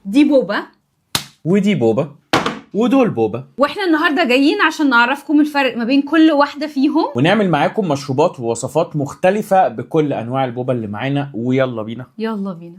دي بوبا ودي بوبا ودول بوبا، واحنا النهارده جايين عشان نعرفكم الفرق ما بين كل واحدة فيهم ونعمل معاكم مشروبات ووصفات مختلفة بكل أنواع البوبا اللي معانا. ويلا بينا. يلا بينا.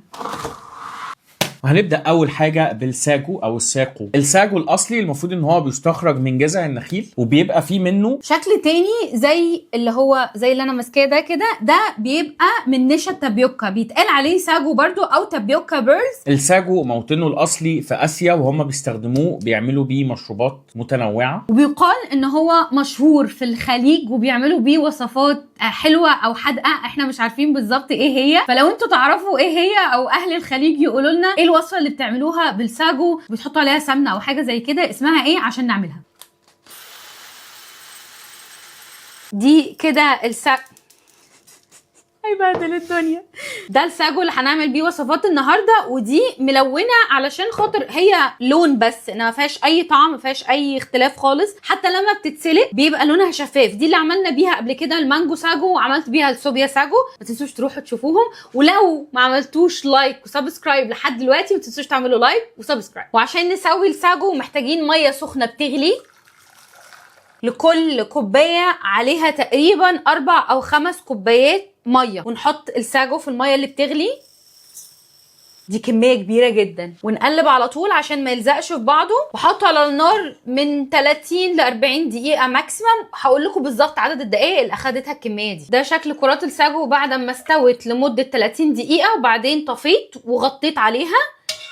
وهنبدأ أول حاجة بالساجو أو الساقو. الساجو الأصلي المفروض إن هو بيستخرج من جذع النخيل، وبيبقى فيه منه شكل تاني زي اللي انا ماسكاه ده كده، ده بيبقى من نشا التابيوكا، بيتقال عليه ساجو برضو او تابيوكا بيرز. الساجو موطنه الأصلي في آسيا، وهم بيستخدموه بيعملوا بيه مشروبات متنوعة، وبيقال ان هو مشهور في الخليج وبيعملوا بيه وصفات حلوة او حادقة، احنا مش عارفين بالظبط ايه هي، فلو انتوا تعرفوا ايه هي او اهل الخليج يقولوا لنا ايه الوصفة اللي بتعملوها بالساجو، بتحطوا عليها سمنة او حاجة زي كده، اسمها ايه عشان نعملها. دي كده هيبهدل الدنيا. ده الساجو اللي هنعمل بيه وصفات النهارده، ودي ملونه علشان خاطر هي لون بس، انها ما فيهاش اي طعم، ما فيهاش اي اختلاف خالص، حتى لما بتتسلق بيبقى لونها شفاف. دي اللي عملنا بيها قبل كده المانجو ساجو، وعملت بيها الصوبيا ساجو. ما تنسوش تروحوا تشوفوهم، ولو ما عملتوش لايك وسبسكرايب لحد دلوقتي ما تنسوش تعملوا لايك وسبسكرايب. وعشان نسوي الساجو محتاجين ميه سخنه بتغلي، لكل كوبايه عليها تقريبا 4 أو 5 كوبايات ميه، ونحط الساجو في الميه اللي بتغلي. دي كميه كبيره جدا، ونقلب على طول عشان ما يلزقش في بعضه، وحطه على النار من 30 ل 40 دقيقه ماكسيمم. هقول لكم بالظبط عدد الدقائق اللي اخدتها الكميه دي. ده شكل كرات الساجو بعد ما استوت لمده 30 دقيقه، وبعدين طفيت وغطيت عليها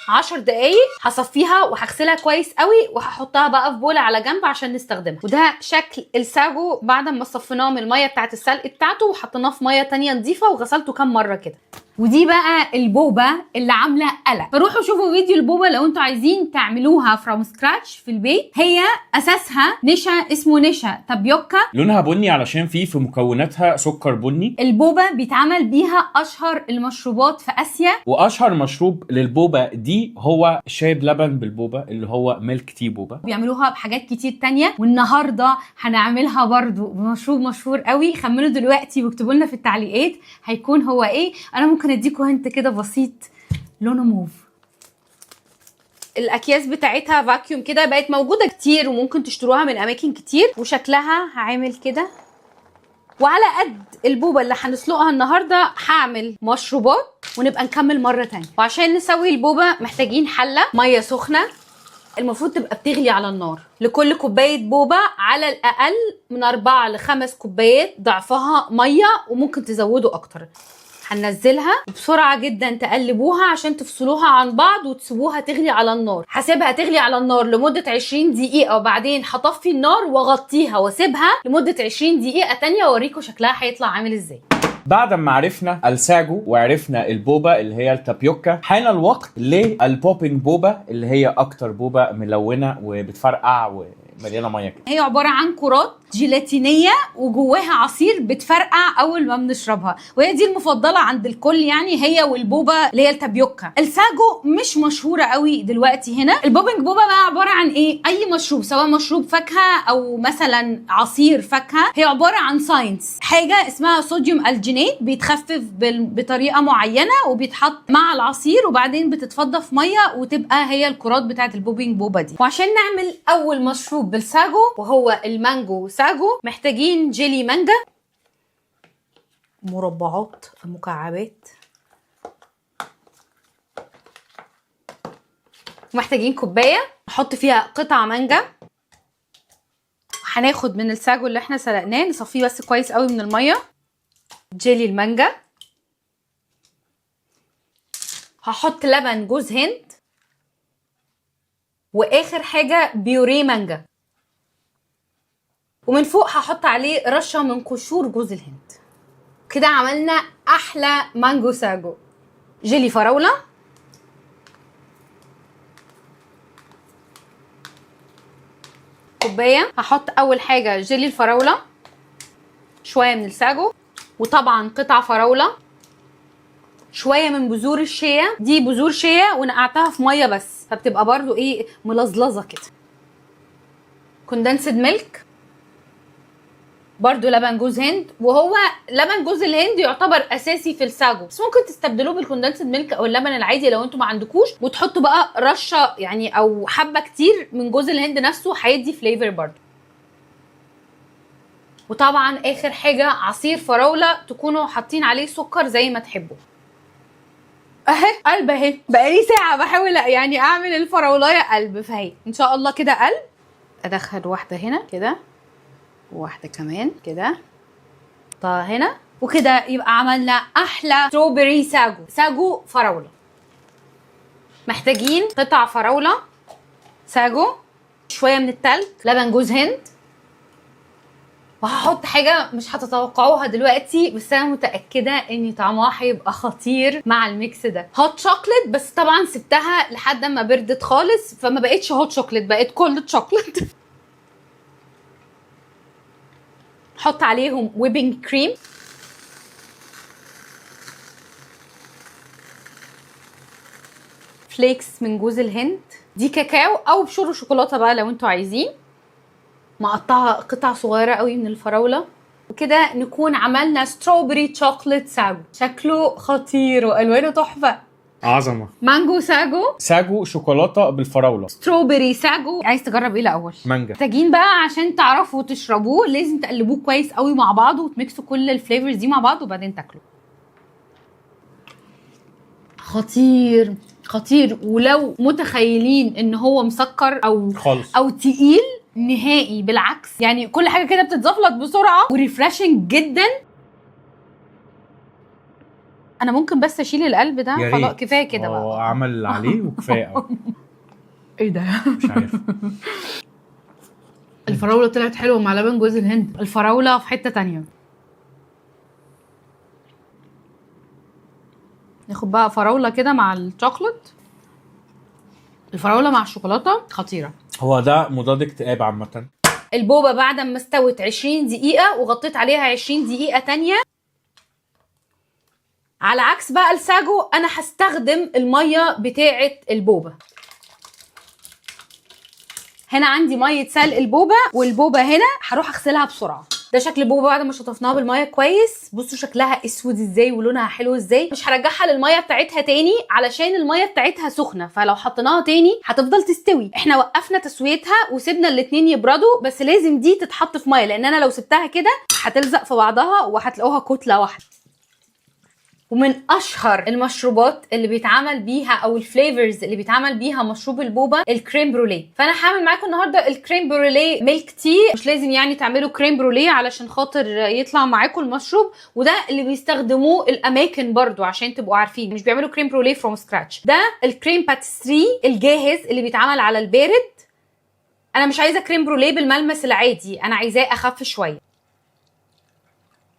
10 دقايق. هصفيها وهغسلها كويس قوي، وهحطها بقى في بوله على جنب عشان نستخدمها. وده شكل الساجو بعد ما صفيناه من الميه بتاعت السلق بتاعته، وحطيناه في ميه تانية نظيفه وغسلته كام مره كده. ودي بقى البوبا اللي عامله قلق، فروحوا شوفوا فيديو البوبا لو انتوا عايزين تعملوها فروم سكراتش في البيت. هي اساسها نشا، اسمه نشا تابيوكا، لونها بني علشان فيه في مكوناتها سكر بني. البوبا بيتعمل بيها اشهر المشروبات في اسيا، واشهر مشروب للبوبا دي هو شاي بلبن بالبوبا اللي هو ميلك تي بوبا. بيعملوها بحاجات كتير تانية، والنهارده هنعملها برضو بمشروب مشهور قوي. خمنوا دلوقتي واكتبوا لنا في التعليقات هيكون هو ايه. انا ممكن اديكم هنت كده بسيط، لونه موف. الاكياس بتاعتها فاكيوم كده، بقت موجوده كتير وممكن تشتروها من اماكن كتير، وشكلها هعمل كده. وعلى قد البوبا اللي هنسلقها النهارده هعمل مشروبات، ونبقى نكمل مره تانية. وعشان نسوي البوبا محتاجين حله ميه سخنه، المفروض تبقى بتغلي على النار. لكل كوبايه بوبا على الاقل من 4 ل 5 كوبايات ضعفها ميه، وممكن تزودوا اكتر. هننزلها بسرعه جدا، تقلبوها عشان تفصلوها عن بعض وتسيبوها تغلي على النار. هسيبها تغلي على النار لمده 20 دقيقه، وبعدين هطفي النار واغطيها واسيبها لمده 20 دقيقه تانية، واوريكم شكلها هيطلع عامل ازاي. بعد ما عرفنا الساجو وعرفنا البوبا اللي هي التابيوكا، حان الوقت للبوبينج بوبا اللي هي اكتر بوبا ملونه وبتفرقع ومليانه ميه كده. هي عباره عن كرات جيلاتينيه وجواها عصير بتفرقع اول ما بنشربها، وهي دي المفضله عند الكل يعني، هي والبوبا اللي هي التابيوكا. الساجو مش مشهوره قوي دلوقتي هنا. البوبينج بوبا بقى عباره عن ايه؟ اي مشروب، سواء مشروب فاكهه او مثلا عصير فاكهه. هي عباره عن ساينس، حاجه اسمها صوديوم الجينيت، بيتخفف بطريقه معينه وبيتحط مع العصير، وبعدين بتتفضى في ميه وتبقى هي الكرات بتاعه البوبينج بوبا دي. وعشان نعمل اول مشروب بالساجو وهو المانجو ساجو، محتاجين جيلي مانجا، مربعات مكعبات، محتاجين كوبايه نحط فيها قطع مانجا. هناخد من الساجو اللي احنا سلقناه نصفيه بس كويس قوي من الميه، جيلي المانجا، هحط لبن جوز هند، واخر حاجه بيوريه مانجا، ومن فوق هحط عليه رشه من قشور جوز الهند. كده عملنا احلى مانجو ساجو. جيلي فراوله، كوبايه. هحط اول حاجه جيلي الفراوله، شويه من الساجو، وطبعا قطع فراوله، شويه من بذور الشيا. دي بذور شيا ونقعتها في ميه بس، فبتبقى برضو ايه ملزلزه كده. كوندنسد ميلك، برضو لبن جوز هند، وهو لبن جوز الهند يعتبر اساسي في الساجو، بس ممكن تستبدلوه بالكوندنسد ميلك او اللبن العادي لو انتوا ما عندكوش، وتحطوا بقى رشه يعني او حبه كتير من جوز الهند نفسه، هيدي فليفر برضو. وطبعا اخر حاجه عصير فراوله تكونوا حاطين عليه سكر زي ما تحبوا. اهي قلب اهي، بقالي ساعه بحاول يعني اعمل الفراولايه قلب، فهي ان شاء الله كده قلب. ادخل واحده هنا كده وواحده كمان كده، طه هنا، وكده يبقى عملنا احلى ستروبري ساجو فراوله. محتاجين قطع فراوله، ساجو، شويه من التلج، لبن جوز هند، وهحط حاجه مش هتتوقعوها دلوقتي بس انا متاكده ان طعمها هيبقى خطير مع الميكس ده. هوت شوكليت، بس طبعا سبتها لحد ما بردت خالص فما بقتش هوت شوكليت، بقت كولد شوكليت. حط عليهم ويبنج كريم، فليكس من جوز الهند، دي كاكاو او بشور شوكولاته بقى لو انتوا عايزين، مقطعه قطع صغيره قوي من الفراوله، وكده نكون عملنا ستروبري شوكليت ساجو. شكله خطير والوانه تحفه، عظمه. مانجو ساجو شوكولاته بالفراوله، ستروبري ساجو. عايز تجرب ايه الاول؟ مانجا. محتاجين بقى عشان تعرفوا تشربوه لازم تقلبوه كويس قوي مع بعض وتميكسوا كل الفليفرز دي مع بعض وبعدين تاكلوا. خطير خطير، ولو متخيلين ان هو مسكر او خالص او تقيل، نهائي بالعكس، يعني كل حاجه كده بتتضاف لك بسرعه وريفرشنج جدا. انا ممكن بس اشيل القلب ده، خلاص كفايه كده بقى. هو عمل عليه وكفايه قوي. ايه ده؟ مش عارف. الفراوله طلعت حلوه مع لبن جوز الهند، الفراوله في حته تانية. ناخد بقى فراوله كده مع الشوكولات، الفراوله مع الشوكولاته خطيره. هو ده مضاد اكتئاب عامه. البوبه بعد ما استوت 20 دقيقه وغطيت عليها 20 دقيقه تانية. على عكس بقى الساجو انا هستخدم الميه بتاعه البوبه. هنا عندي ميه سلق البوبه، والبوبه هنا هروح اغسلها بسرعه. ده شكل البوبه بعد ما شطفناها بالميه كويس، بصوا شكلها اسود ازاي ولونها حلو ازاي. مش هرجعها للميه بتاعتها تاني علشان الميه بتاعتها سخنه، فلو حطيناها تاني هتفضل تستوي. احنا وقفنا تسويتها وسيبنا الاتنين يبردوا، بس لازم دي تتحط في ميه لان انا لو سبتها كده هتلزق في بعضها وهتلاقوها كتله واحده. ومن اشهر المشروبات اللي بيتعمل بيها او الفليفرز اللي بيتعمل بيها مشروب البوبا الكريم بروليه. فانا هعمل معاكم النهارده الكريم بروليه ميلك تي. مش لازم يعني تعملوا كريم بروليه علشان خاطر يطلع معاكم المشروب، وده اللي بيستخدموه الاماكن برضو عشان تبقوا عارفين، مش بيعملوا كريم بروليه فروم سكراتش. ده الكريم باتستري الجاهز اللي بيتعمل على البارد. انا مش عايزه كريم بروليه بالملمس العادي، انا عايزاه اخف شويه.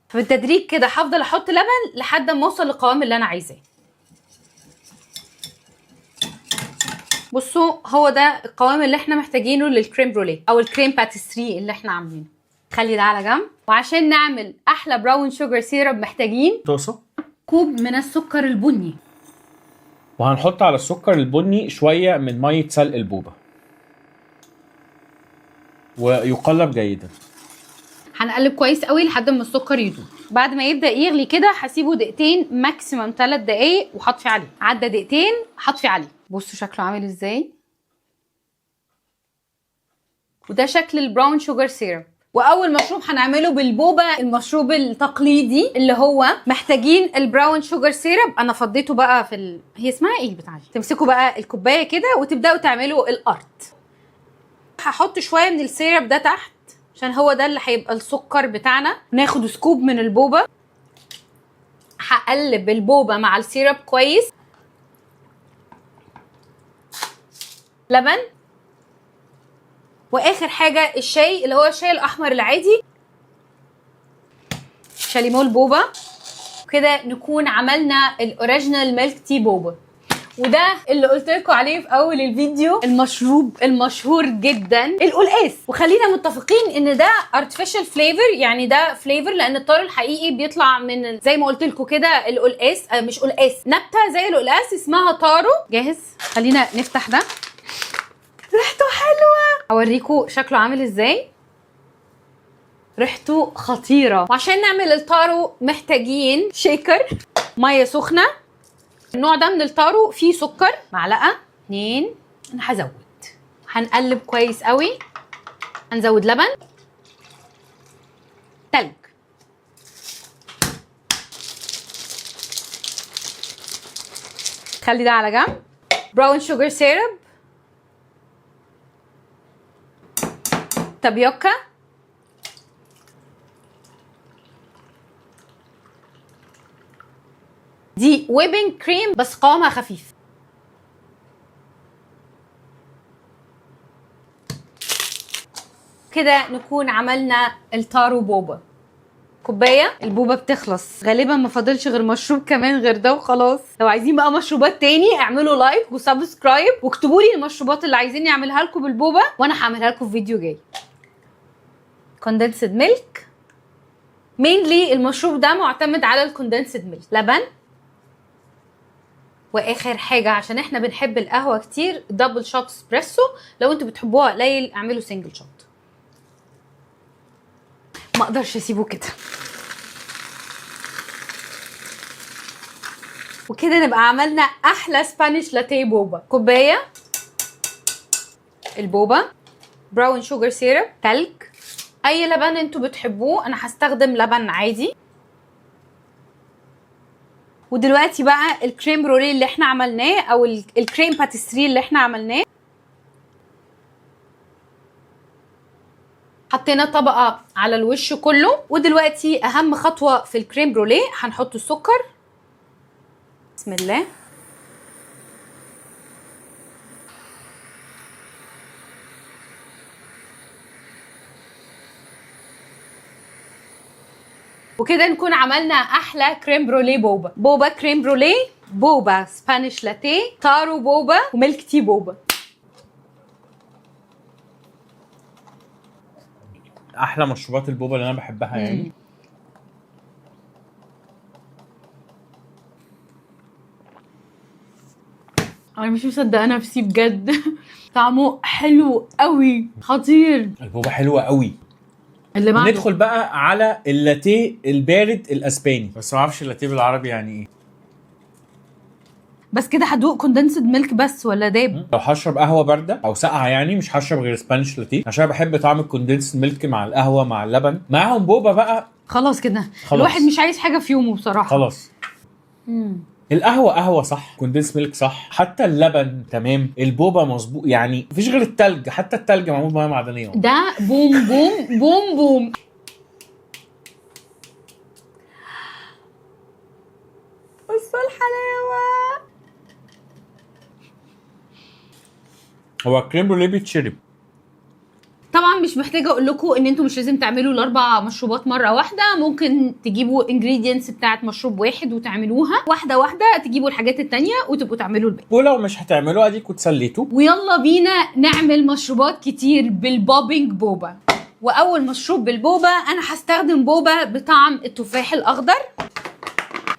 فبالتدريج كده هفضل احط لبن لحد ما اوصل للقوام اللي انا عايزاه. بصوا هو ده القوام اللي احنا محتاجينه للكريم بروليه او الكريم باتستري اللي احنا عاملينه. خلي ده على جنب. وعشان نعمل احلى براون شوجر سيرب محتاجين طاسه، كوب من السكر البني، وهنحط على السكر البني شويه من ميه سلق البوبه ويقلب جيدا. هنقلب كويس قوي لحد ما السكر يدوب. بعد ما يبدا يغلي كده هسيبه دقيقتين ماكسيمم 3 دقايق وحطفي عليه. عدى دقيقتين حطفي عليه. بصوا شكله عامل ازاي. وده شكل البراون شوجر سيرب. واول مشروب هنعمله بالبوبا المشروب التقليدي اللي هو محتاجين البراون شوجر سيرب. انا فضيته بقى في هي اسمها ايه بتاعتي. تمسكوا بقى الكوبايه كده وتبداوا تعملوا الارت. هحط شويه من السيرب ده تحت عشان هو ده اللي هيبقى السكر بتاعنا. ناخد سكوب من البوبا، هقلب البوبا مع السيرب كويس. لبن، واخر حاجه الشاي اللي هو الشاي الاحمر العادي. شاليمو البوبا. كده نكون عملنا الاوريجينال ميلك تي بوبا. وده اللي قلت لكم عليه في اول الفيديو، المشروب المشهور جدا القلقاس. وخلينا متفقين ان ده artificial flavor، يعني ده فليفر لان الطار الحقيقي بيطلع من زي ما قلت لكم كده القلقاس. مش قلقاس، نبته زي القلقاس اسمها طارو. جاهز؟ خلينا نفتح ده. ريحته حلوه، اوريكم شكله عامل ازاي. ريحته خطيره. وعشان نعمل التارو محتاجين شيكر، ميه سخنه، النوع ده من التارو فيه سكر، معلقه 2. انا هزود. هنقلب كويس قوي. هنزود لبن، تلج، خلي ده على جنب. براون شوجر سيرب، تابيوكا، دي ويبنج كريم بس قوامها خفيف. كده نكون عملنا التارو بوبا. كوبايه البوبا بتخلص غالبا، ما فاضلش غير مشروب كمان غير ده وخلاص. لو عايزين بقى مشروبات تاني اعملوا لايك وسبسكرايب واكتبوا لي المشروبات اللي عايزين اعملها لكم بالبوبا وانا هعملها لكم في فيديو جاي. كوندنسد ميلك، مينلي المشروب ده معتمد على الكوندنسد ميلك. لبن، واخر حاجه عشان احنا بنحب القهوه كتير دبل شوت اسبريسو. لو انتوا بتحبوها قليل اعملوا سنجل شوت. ما اقدرش اسيبه كده. وكده نبقى عملنا احلى سبانيش لاتيه بوبا. كوبايه البوبا، براون شوجر سيرب، تلج، اي لبن انتوا بتحبوه. انا هستخدم لبن عادي. ودلوقتي بقى الكريم بروليه اللي احنا عملناه او الكريم باتيسري اللي احنا عملناه. حطينا طبقه على الوش كله. ودلوقتي اهم خطوه في الكريم بروليه هنحط السكر. بسم الله. وكده نكون عملنا احلى كريم بروليه بوبا. بوبا كريم بروليه، بوبا سبانيش لاتيه، تارو بوبا، وميلك تي بوبا. احلى مشروبات البوبا اللي انا بحبها يعني. انا مش مصدقه نفسي بجد. طعمه حلو قوي، خطير. البوبا حلوه قوي. اللي بعده ندخل بقى على اللاتيه البارد الاسباني، بس ما اعرفش اللاتيه بالعربي يعني ايه. بس كده هدوق كوندنسد ميلك بس ولا داب؟ لو هشرب قهوه بارده او ساقعه يعني مش هشرب غير سبانيش لاتيه، عشان بحب طعم الكوندنسد ميلك مع القهوه مع اللبن معاهم بوبا بقى. خلاص كده خلاص. الواحد مش عايز حاجه في يومه بصراحه. خلاص. القهوه قهوه صح، كوندنس ميلك صح، حتى اللبن تمام، البوبا مظبوط يعني. مفيش غير التلج، حتى التلج معمول بميه معدنيه. ده بوم بوم بوم بوم. بصوا الحلاوه. هو الكريم بروليه بيتشرب. طبعا مش محتاجه اقول لكم ان انتوا مش لازم تعملوا ال4 مشروبات مره واحده. ممكن تجيبوا انجريدينتس بتاعت مشروب واحد وتعملوها واحده واحده، تجيبوا الحاجات التانية وتبقوا تعملوا الباقي. ولو مش هتعملوها اديكوا اتسليتوا. ويلا بينا نعمل مشروبات كتير بالبوبينج بوبا. واول مشروب بالبوبا انا هستخدم بوبا بطعم التفاح الاخضر.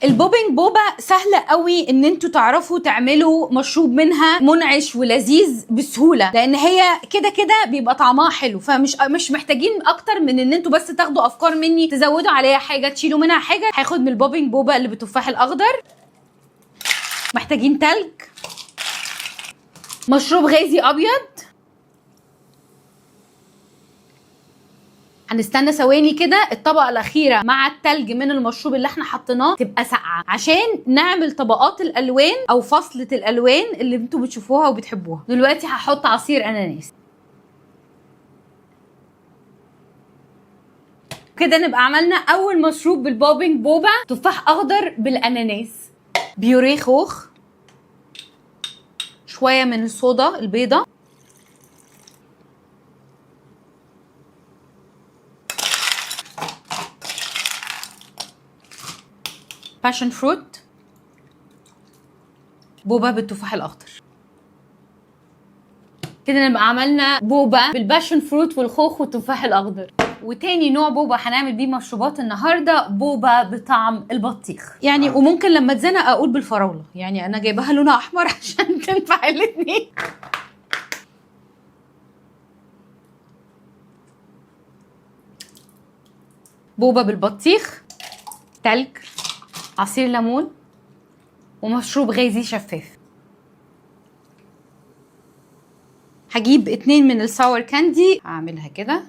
البوبينج بوبا سهله قوي ان انتوا تعرفوا تعملوا مشروب منها منعش ولذيذ بسهوله، لان هي كده كده بيبقى طعمها حلو. فمش محتاجين اكتر من ان انتوا بس تاخدوا افكار مني، تزودوا عليها حاجه تشيلوا منها حاجه. هاخد من البوبينج بوبا اللي بالتفاح الاخضر. محتاجين تلج، مشروب غازي ابيض. هنستنى ثواني كده الطبقه الاخيره مع التلج من المشروب اللي احنا حطيناه تبقى ساقعه، عشان نعمل طبقات الالوان او فصله الالوان اللي انتوا بتشوفوها وبتحبوها. دلوقتي هحط عصير اناناس. كده نبقى عملنا اول مشروب بالبوبينج بوبا، تفاح اخضر بالاناناس. بيوريه خوخ، شويه من الصودا البيضه، باشن فروت، بوبا بالتفاح الاخضر. كده نبقى عملنا بوبا بالباشن فروت والخوخ والتفاح الاخضر. وتاني نوع بوبا هنعمل بيه مشروبات النهارده بوبا بطعم البطيخ يعني. وممكن لما اتزنق اقول بالفراوله يعني، انا جايباها لونها احمر عشان تنفع الاتنين. بوبا بالبطيخ، تلج، عصير ليمون، ومشروب غازي شفاف. هجيب 2 من الساور كاندي، هعملها كده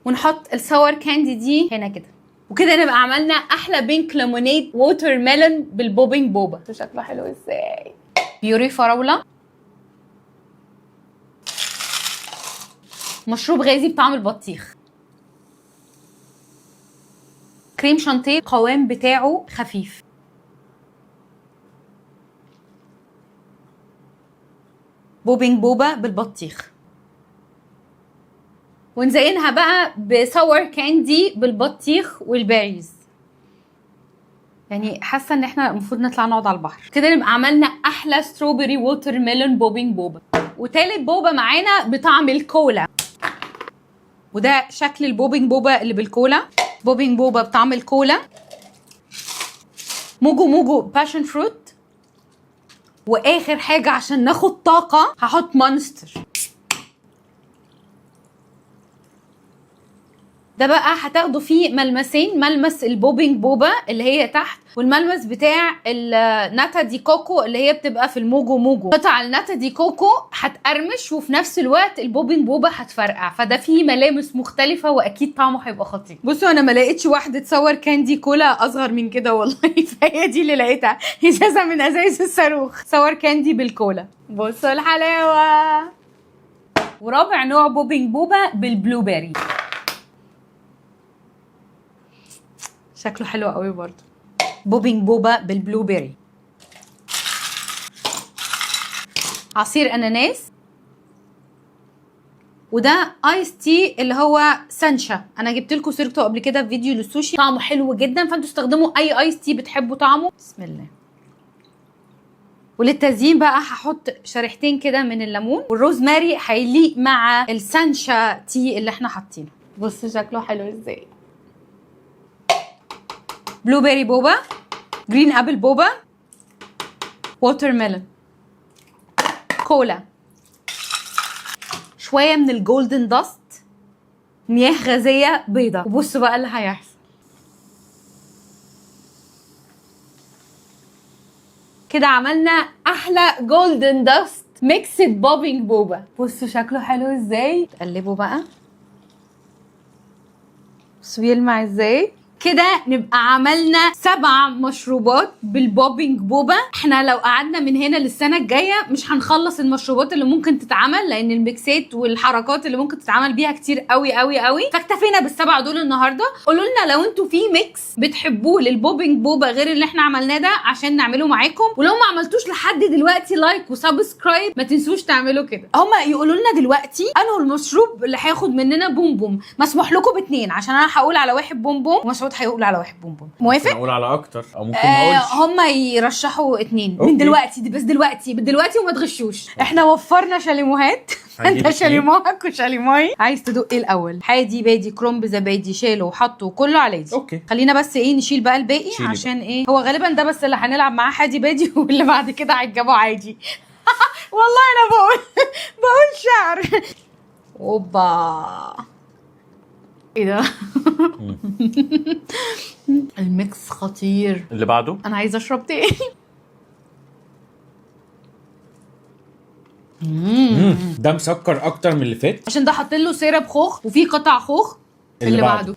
ونحط الساور كاندي دي هنا كده، وكده نبقى عملنا احلى بينك ليمونيد ووتر ميلون بالبوبينج بوبا. شكله حلو ازاي. بيوري فراوله، مشروب غازي بطعم البطيخ، كريم شانتيه القوام بتاعه خفيف، بوبينج بوبا بالبطيخ، ونزينها بقى بساور كاندي بالبطيخ والبيريز. يعني حاسه ان احنا المفروض نطلع نقعد على البحر كده. نبقى عملنا احلى ستروبري ووتر ميلون بوبينج بوبا. وتالت بوبا معانا بطعم الكولا، وده شكل البوبينج بوبا اللي بالكولا. بوبينج بوبا بطعم الكولا، موجو موجو باشن فروت، واخر حاجه عشان ناخد طاقه هحط مونستر. ده بقى هتاخدوا فيه ملمسين، ملمس البوبينج بوبا اللي هي تحت، والملمس بتاع الناتا دي كوكو اللي هي بتبقى في الموجو موجو. قطع الناتا دي كوكو هتقرمش وفي نفس الوقت البوبينج بوبا هتفرقع، فده فيه ملامس مختلفه واكيد طعمه هيبقى خطير. بصوا انا ما لقيتش واحده صور كاندي كولا اصغر من كده والله فهي دي اللي لقيتها، ازازه من ازايز الصاروخ صور كاندي بالكولا. بصوا الحلاوه. ورابع نوع بوبينج بوبا بالبلو بيري، شكله حلو قوي برضه. بوبينج بوبا بالبلو بيري، عصير اناناس، وده ايس تي اللي هو سانشا. انا جبت لكم سيرته قبل كده في فيديو للسوشي، طعمه حلو جدا، فانتوا استخدموا اي ايس تي بتحبوا طعمه. بسم الله. وللتزيين بقى هحط شريحتين كده من الليمون، والروزماري هيليق مع السانشا تي اللي احنا حاطينه. بصوا شكله حلو ازاي. بلو بيري بوبا، جرين ابل بوبا، ووتر ميلون، كولا، شويه من الجولدن داست، مياه غازيه بيضه. وبصوا بقى اللي هيحصل. كده عملنا احلى جولدن داست ميكسد بوبينج بوبا. بصوا شكله حلو ازاي. تقلبوا بقى، بصوا بيلمع ازاي. كده نبقى عملنا 7 مشروبات بالبوبينج بوبا. احنا لو قعدنا من هنا للسنه الجايه مش هنخلص المشروبات اللي ممكن تتعمل، لان الميكسات والحركات اللي ممكن تتعمل بيها كتير قوي قوي قوي. فاكتفينا بالسبعه دول النهارده. قولوا لنا لو انتوا في ميكس بتحبوه للبوبينج بوبا غير اللي احنا عملناه ده عشان نعمله معاكم. ولو ما عملتوش لحد دلوقتي لايك وسبسكرايب، ما تنسوش تعملوا كده. هما يقولوا لنا دلوقتي انه المشروب اللي هياخد مننا بوم بوم. مسموح لكم ب2 عشان انا هقول على واحد بوم بوم ومسعود هيقول على واحد بوم بوم. موافق؟ اقول على اكتر او ممكن ما اقولش. هما يرشحوا 2 أوكي. من دلوقتي، بس دلوقتي وما تغشوش. احنا وفرنا شاليموهات انت شاليموهك وشاليموي. عايز تدق ايه الاول؟ حادي بادي كرومب زبادي شاله وحطه كله على دي. اوكي خلينا بس ايه نشيل بقى الباقي عشان بقى. ايه هو غالبا ده بس اللي هنلعب معاه حادي بادي واللي بعد كده هيتجابوا عادي. والله انا بقول شعر. اوبا ايه ده. الميكس خطير. اللي بعده انا عايزه اشرب تاني. ده مسكر اكتر من اللي فات عشان ده حاطين له سيرب خوخ وفي قطع خوخ. اللي بعده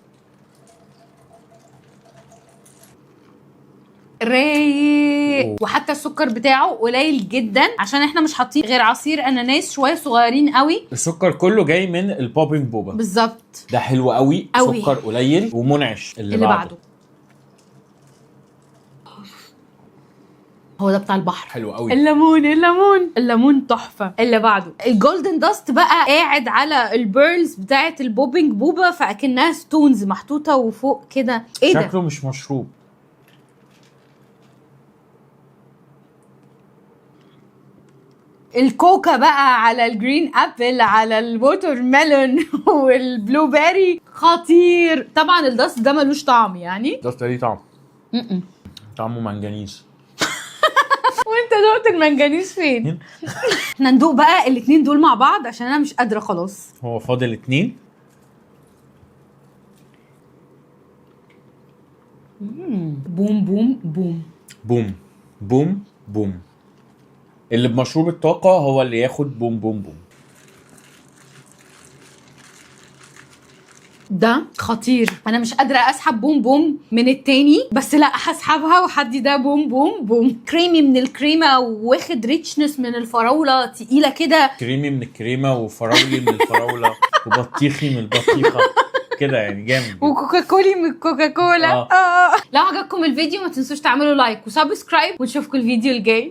رايق، وحتى السكر بتاعه قليل جدا عشان احنا مش حاطين غير عصير اناناس شويه صغيرين قوي. السكر كله جاي من البوبينج بوبا بالظبط. ده حلو قوي. سكر قليل ومنعش. اللي بعده هو ده بتاع البحر. حلو قوي. الليمون تحفه. اللي بعده الجولدن داست بقى قاعد على البيرلز بتاعه البوبينج بوبا، فاكنها ستونز محطوطه وفوق كده. ايه ده؟ شكله مش مشروب. الكوكا بقى على الجرين ابل على الووتر ميلون والبلو بيري خطير. طبعا الداست ده ملوش طعم، يعني الداست ده ليه طعم. طعمه منجنيز. وانت دقت المنجنيز فين؟ احنا ندوق بقى الاتنين دول مع بعض عشان انا مش قادره خلاص. هو فاضل 2. بوم بوم بوم بوم بوم بوم. اللي بمشروب الطاقة هو اللي ياخد بوم بوم بوم. ده خطير. انا مش قادره اسحب بوم بوم من التاني، بس لا هسحبها وحدي ده بوم بوم بوم. كريمي من الكريمه واخد ريتشنس من الفراوله، تقيله كده. كريمي من الكريمة وفراولي من الفراولة وبطيخي من البطيخة كده يعني جامد. وكوكاكولي من الكوكاكولا. آه. لو عجبكم الفيديو ما تنسوش تعملوا لايك وسبسكرايب، ونشوفكم الفيديو الجاي.